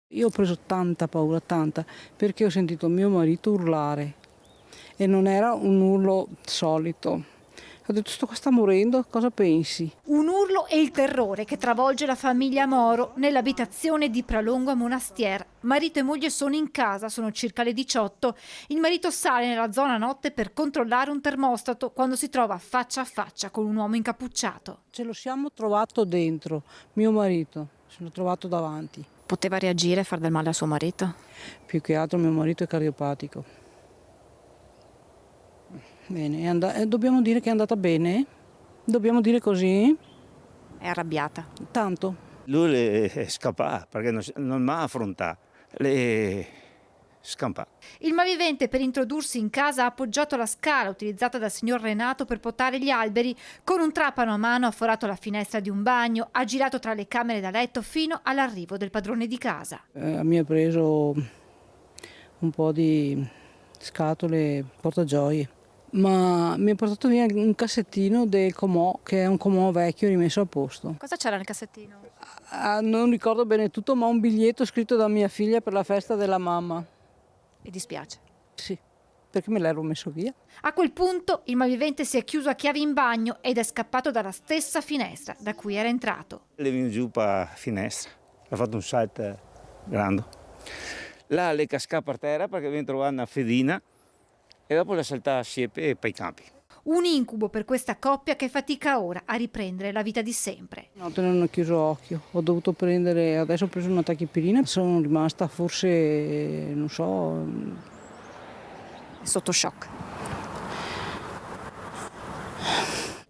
Io ho preso tanta paura, tanta, perché ho sentito mio marito urlare e non era un urlo solito. Ho detto, sto qua sta morendo, cosa pensi? Un urlo e il terrore che travolge la famiglia Moro nell'abitazione di Pralongo a Monastier. Marito e moglie sono in casa, sono circa le 18. Il marito sale nella zona notte per controllare un termostato quando si trova faccia a faccia con un uomo incappucciato. Ce lo siamo trovato dentro, mio marito, ce l'ho trovato davanti. Poteva reagire e far del male a suo marito? Più che altro mio marito è cardiopatico. Bene, dobbiamo dire che è andata bene? Dobbiamo dire così? È arrabbiata. Tanto. Lui è scappato perché non mi ha affrontato, le scampa. Il malvivente per introdursi in casa ha appoggiato la scala utilizzata dal signor Renato per potare gli alberi. Con un trapano a mano ha forato la finestra di un bagno, ha girato tra le camere da letto fino all'arrivo del padrone di casa. Mi ha preso un po' di scatole, portagioie, ma mi ha portato via un cassettino del Comò, che è un Comò vecchio rimesso a posto. Cosa c'era nel cassettino? Non ricordo bene tutto, ma un biglietto scritto da mia figlia per la festa della mamma. Mi dispiace. Sì, perché me l'ero messo via. A quel punto il malvivente si è chiuso a chiave in bagno ed è scappato dalla stessa finestra da cui era entrato. Le è venuto giù per la finestra, ha fatto un salto grande. Là le cascava per terra perché aveva trovato una fedina e dopo l'ha saltata a siepe e per i campi. Un incubo per questa coppia che fatica ora a riprendere la vita di sempre. Notte non ho chiuso occhio, ho dovuto prendere, adesso ho preso una tachipirina, sono rimasta forse, non so, Sotto shock.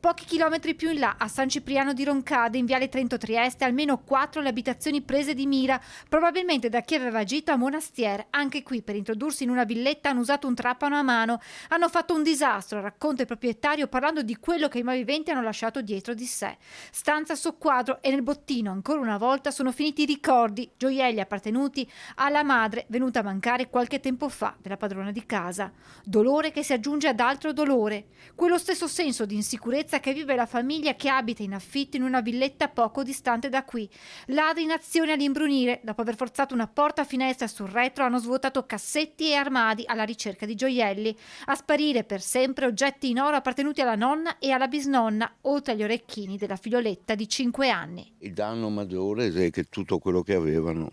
Pochi chilometri più in là, a San Cipriano di Roncade, in viale Trento Trieste, almeno 4 le abitazioni prese di mira, probabilmente da chi aveva agito a Monastier. Anche qui, per introdursi in una villetta, hanno usato un trapano a mano. Hanno fatto un disastro, racconta il proprietario, parlando di quello che i malviventi hanno lasciato dietro di sé. Stanza a soqquadro e nel bottino, ancora una volta, sono finiti i ricordi, gioielli appartenuti alla madre, venuta a mancare qualche tempo fa, della padrona di casa. Dolore che si aggiunge ad altro dolore. Quello stesso senso di insicurezza che vive la famiglia che abita in affitto in una villetta poco distante da qui. Ladri in azione all'imbrunire, dopo aver forzato una porta-finestra sul retro, hanno svuotato cassetti e armadi alla ricerca di gioielli. A sparire per sempre oggetti in oro appartenuti alla nonna e alla bisnonna, oltre agli orecchini della figlioletta di 5 anni. Il danno maggiore è che tutto quello che avevano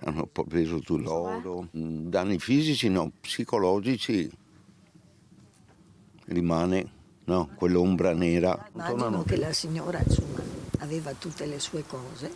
hanno preso tutto l'oro. Danni fisici no, psicologici rimane. No, quell'ombra nera. Immagino che la signora insomma aveva tutte le sue cose.